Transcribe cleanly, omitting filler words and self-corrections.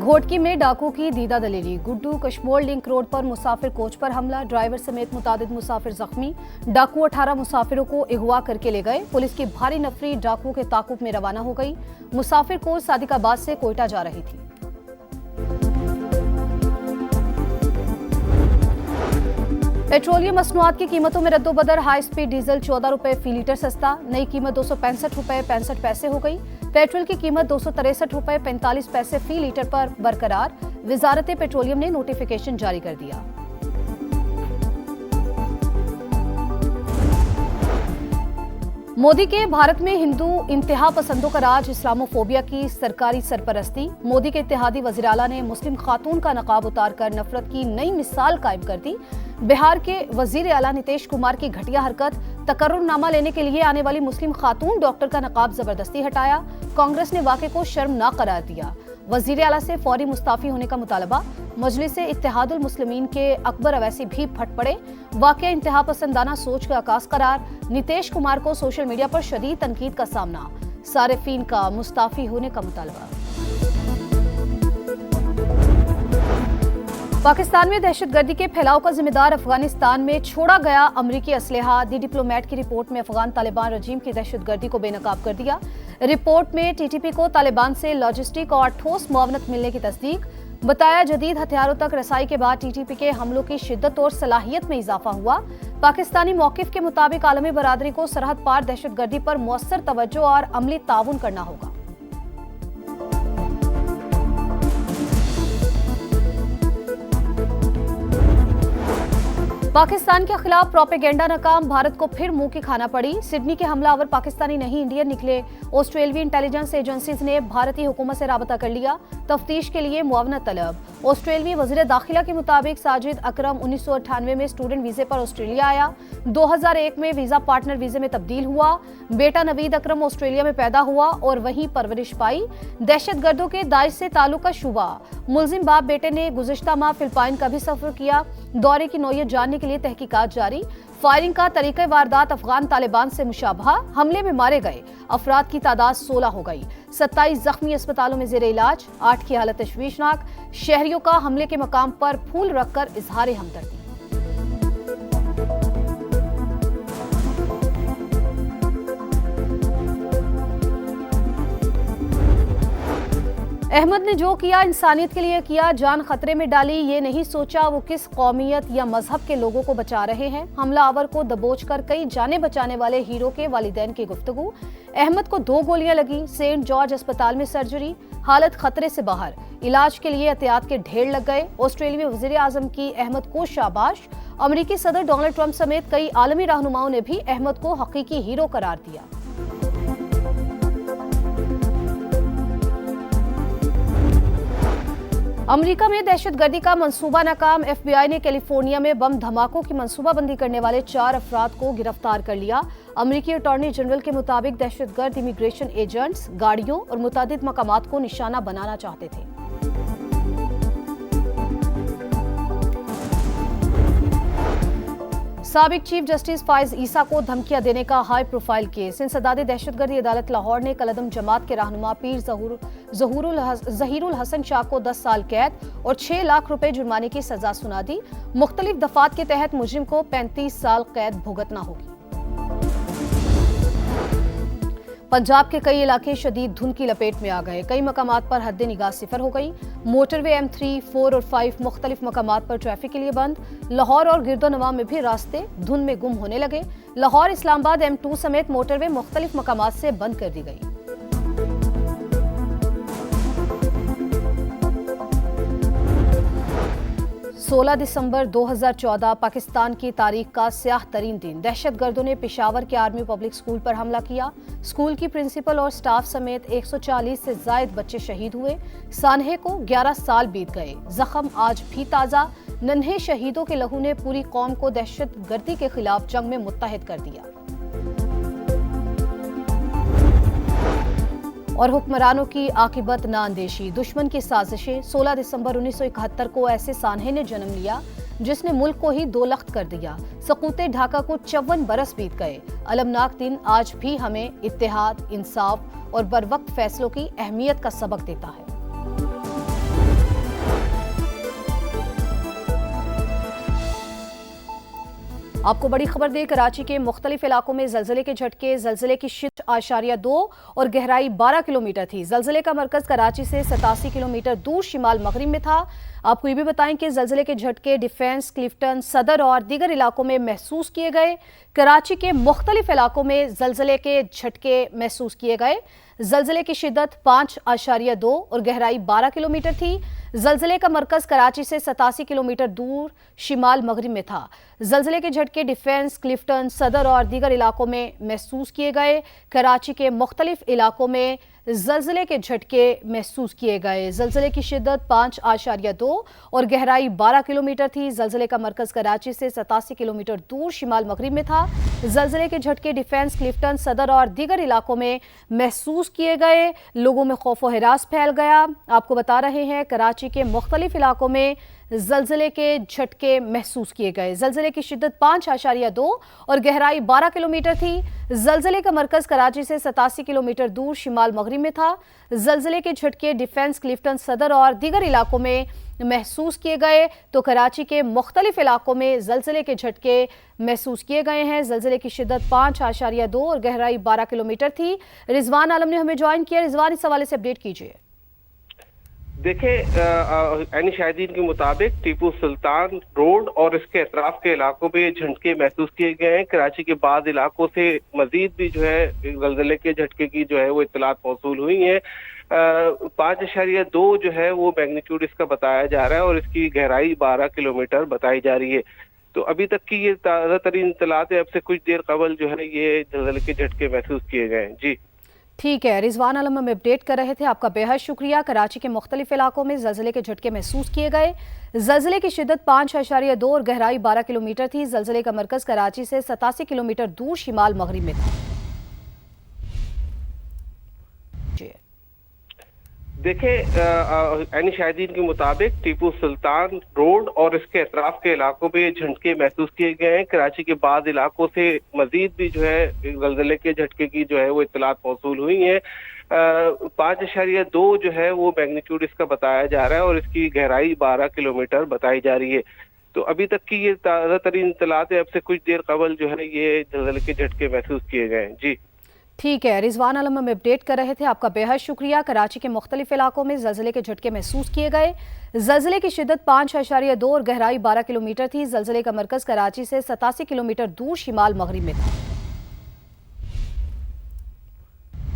घोटकी में डाकू की दीदा दलेरी। गुड्डू कश्मोर लिंक रोड पर मुसाफिर कोच पर हमला, ड्राइवर समेत मुतादिद मुसाफिर जख्मी। डाकू 18 मुसाफिरों को अगवा करके ले गए। पुलिस की भारी नफरी डाकू के ताकुब में रवाना हो गई। मुसाफिर कोच सादिकाबाद से कोयटा जा रही थी। पेट्रोलियम मसनूआत की कीमतों में रद्दोबदल। हाई स्पीड डीजल 14 रुपए फी लीटर सस्ता, नई कीमत 265 रुपए 65 पैसे हो गई। पेट्रोल की कीमत 263 रुपए 45 पैसे फी लीटर पर बरकरार। वजारत पेट्रोलियम ने नोटिफिकेशन जारी कर दिया। मोदी के भारत में हिंदू इंतहा पसंदों का राज, इस्लामोफोबिया की सरकारी सरपरस्ती। मोदी के इत्तेहादी वज़ीर आला ने मुस्लिम खातून का नकाब उतारकर नफरत की नई मिसाल कायम कर दी। बिहार के वज़ीर आला नीतीश कुमार की घटिया हरकत, तकर्रुरनामा लेने के लिए आने वाली मुस्लिम खातून डॉक्टर का नकाब जबरदस्ती हटाया। कांग्रेस ने वाक़े को शर्मनाक करार दिया। वज़ीर आला से फौरी मुस्ताफी होने का मुतालबा। मजलिस इत्तेहादुल मुस्लिमीन के अकबर अवैसी भी फट पड़े। वाक़या इंतहा पसंदाना सोच का आकाश करार। नीतीश कुमार को सोशल मीडिया पर शदीद तनकीद का सामना। सारिफीन का मुस्ताफी होने का मुतालबा। पाकिस्तान में दहशतगर्दी के फैलाव का जिम्मेदार अफगानिस्तान में छोड़ा गया अमरीकी असलहा। दी डिप्लोमेट की रिपोर्ट में अफगान तालिबान रजीम की दहशतगर्दी को बेनकाब कर दिया। रिपोर्ट में टीटीपी को तालिबान से लॉजिस्टिक और ठोस मुआवनत मिलने की तस्दीक। बताया जदीद हथियारों तक रसाई के बाद टीटीपी के हमलों की शिद्दत और सलाहियत में इजाफा हुआ। पाकिस्तानी मौकिफ के मुताबिक आलमी बरादरी को सरहद पार दहशतगर्दी पर मुअस्सर तवज्जो और अमली ताउन करना होगा। पाकिस्तान के खिलाफ प्रोपेगेंडा नाकाम, भारत को फिर मुंह की खाना पड़ी। सिडनी के हमलावर पाकिस्तानी नहीं इंडियन निकले। ऑस्ट्रेलियाई इंटेलिजेंस एजेंसीज ने भारतीय हुकूमत से राबता कर लिया। तफ्तीश के लिए मुआवनत तलब। ऑस्ट्रेलियाई वज़ीर दाखिला के मुताबिक साजिद अकरम 1998 में स्टूडेंट वीजे पर ऑस्ट्रेलिया आया। 2001 में वीजा पार्टनर वीजे में तब्दील हुआ। बेटा नवीद अकरम ऑस्ट्रेलिया में पैदा हुआ और वहीं परवरिश पाई। दहशतगर्दों के दाइश से ताल्लुक का शुबा। मुलजिम बाप बेटे ने गुज़िश्ता माह फिलिपाइन का भी सफर किया। दौरे की नौयत जानने के लिए तहकीकात जारी। फायरिंग का तरीक़े वारदात अफगान तालिबान से मुशाबहा। हमले में मारे गए अफराद की तादाद 16 हो गई। 27 जख्मी अस्पतालों में जेर इलाज। 8 की हालत तशवीशनाक। शहरियों का हमले के मकाम पर फूल रखकर इजहार हमदर्दी। अहमद ने जो किया इंसानियत के लिए किया, जान खतरे में डाली। ये नहीं सोचा वो किस कौमियत या मजहब के लोगों को बचा रहे हैं। हमलावर को दबोच कर कई जाने बचाने वाले हीरो के वालिदैन की गुफ्तगू। अहमद को 2 गोलियां लगी। सेंट जॉर्ज अस्पताल में सर्जरी, हालत खतरे से बाहर। इलाज के लिए एहतियात के ढेर लग गए। ऑस्ट्रेलियाई वज़ीर आज़म की अहमद को शाबाश। अमरीकी सदर डोनाल्ड ट्रंप समेत कई आलमी रहनुमाओं ने भी अहमद को हकीकी हीरो करार दिया। अमेरिका में दहशतगर्दी का मंसूबा नाकाम। FBI ने कैलिफोर्निया में बम धमाकों की मंसूबाबंदी करने वाले 4 अफराद को गिरफ्तार कर लिया। अमेरिकी अटॉर्नी जनरल के मुताबिक दहशतगर्द इमिग्रेशन एजेंट्स गाड़ियों और मुतादिद मकामात को निशाना बनाना चाहते थे। साबिक चीफ जस्टिस फाइज ईसा को धमकियां देने का हाई प्रोफाइल केस। इंसदादी दहशतगर्दी अदालत लाहौर ने कलदम जमात के रहनुमा पीर जहीरुल हसन शाह को 10 साल कैद और 6 लाख रुपए जुर्माने की सजा सुना दी। मुख्तलिफ दफात के तहत मुजरिम को 35 साल कैद भुगतना होगी। पंजाब के कई इलाके शदीद धुंध की लपेट में आ गए। कई मकामात पर हद निगाह सिफर हो गई। मोटरवे M3, 4 और 5 मुख्तलिफ मकामात पर ट्रैफिक के लिए बंद। लाहौर और गिरदोनवा में भी रास्ते धुंध में गुम होने लगे। लाहौर इस्लामाबाद M2 समेत मोटरवे मुख्तलिफ मकामात से बंद कर दी गई। सोलह दिसंबर 2014 पाकिस्तान की तारीख का स्याह तरीन दिन। दहशतगर्दों ने पेशावर के आर्मी पब्लिक स्कूल पर हमला किया। स्कूल की प्रिंसिपल और स्टाफ समेत 140 से जायद बच्चे शहीद हुए। सानहे को 11 साल बीत गए। जख्म आज भी ताज़ा। नन्हे शहीदों के लहू ने पूरी कौम को दहशतगर्दी के खिलाफ जंग में मुत्तहिद कर दिया। और हुक्मरानों की आकिबत नाअंदेशी, दुश्मन की साजिशें। 16 दिसंबर 1971 को ऐसे सानहे ने जन्म लिया जिसने मुल्क को ही दो लख्त कर दिया। सकूते ढाका को 54 बरस बीत गए। अलमनाक दिन आज भी हमें इत्तेहाद, इंसाफ और बरवक्त फैसलों की अहमियत का सबक देता है। आपको बड़ी खबर दे, कराची के मुख्तलिफ इलाकों में जलजले के झटके, जलजले की शिद्दत 8.2 और गहराई 12 किलोमीटर थी। जलजले का मरकज कराची से 87 किलोमीटर दूर शिमाल मगरिब में था। आपको ये भी बताएं कि जलजले के झटके डिफेंस, क्लिफ्टन, सदर और दीगर इलाकों में महसूस किए गए। कराची के मुख्तलिफ इलाकों में जलजले के झटके महसूस किए गए। जलजले की शिद्दत 5.2 और गहराई 12 किलोमीटर थी। जलजले का मरकज कराची से 87 किलोमीटर दूर शिमाल मगरिब में था। जलजले के झटके डिफेंस, क्लिफ्टन, सदर और दीगर इलाकों में महसूस किए गए। कराची के मुख्तलिफ इलाकों में जलजले के झटके महसूस किए गए। जलजले की शिद्दत 5.2 और गहराई 12 किलोमीटर थी। जलजले का मरकज कराची से 87 किलोमीटर दूर शिमाल मगरिब में था। जलजले के झटके डिफेंस, क्लिफ्टन, सदर और दीगर इलाकों में महसूस किए गए। लोगों में खौफ व हिरास फैल गया। आपको बता रहे हैं, कराची के मुख्तलिफ इलाकों में जलजले के झटके महसूस किए गए। जलजले की शिद्दत 5.2 और गहराई 12 किलोमीटर थी। जलजले का मरकज कराची से 87 किलोमीटर दूर शिमाल मगरिब में था। जलजले के झटके डिफेंस, क्लिफ्टन, सदर और दीगर इलाकों में महसूस किए गए। तो कराची के मुख्तलिफ इलाकों में जलजले के झटके महसूस किए गए हैं। जलजले की शिद्दत 5.2 और गहराई 12 किलोमीटर थी। रिजवान आलम ने हमें ज्वाइन किया। रिजवान, इस हवाले से अपडेट कीजिए। देखिए, ऐनी शाहिदीन के मुताबिक टीपू सुल्तान रोड और इसके अतराफ के इलाकों में झटके महसूस किए गए हैं। कराची के बाद इलाकों से मजीद भी जो है जलजले के झटके की जो है वो इत्तलात मौसूल हुई हैं। 5.2 जो है वो मैग्नीट्यूड इसका बताया जा रहा है और इसकी गहराई 12 किलोमीटर बताई जा रही है। तो अभी तक की ये ताज़ा तरीन इत्तलात है। अब से कुछ देर कबल जो है ये जलजले के झटके महसूस किए गए हैं। जी ठीक है, रिजवान आलम हमें अपडेट कर रहे थे, आपका बेहद शुक्रिया। कराची के मुख्तलिफ इलाकों में जलजले के झटके महसूस किए गए। जलजले की शिद्दत 5.2 और गहराई 12 किलोमीटर थी। जलजले का मरकज कराची से 87 किलोमीटर दूर शिमाल मगरिब में था। देखिए, ऐनी शाहिदीन के मुताबिक टीपू सुल्तान रोड और इसके अतराफ के इलाकों में झटके महसूस किए गए हैं। कराची के बाद इलाकों से मजीद भी जो है जलजले के झटके की जो है वो इत्तलात मौसूल हुई हैं। 5.2 जो है वो मैग्नीट्यूड इसका बताया जा रहा है और इसकी गहराई 12 किलोमीटर बताई जा रही है। तो अभी तक की ये ताज़ा तरीन इत्तलात है। अब से कुछ देर कबल जो है ये जलजले के झटके महसूस किए गए हैं। जी ठीक है, रिजवान आलम हमें अपडेट कर रहे थे, आपका बेहद शुक्रिया। कराची के मुख्तलिफ इलाकों में जलजले के झटके महसूस किए गए। जलजले की शिद्दत 5.2 और गहराई 12 किलोमीटर थी। जलजले का मरकज कराची से 87 किलोमीटर दूर शिमाल मगरिब में था।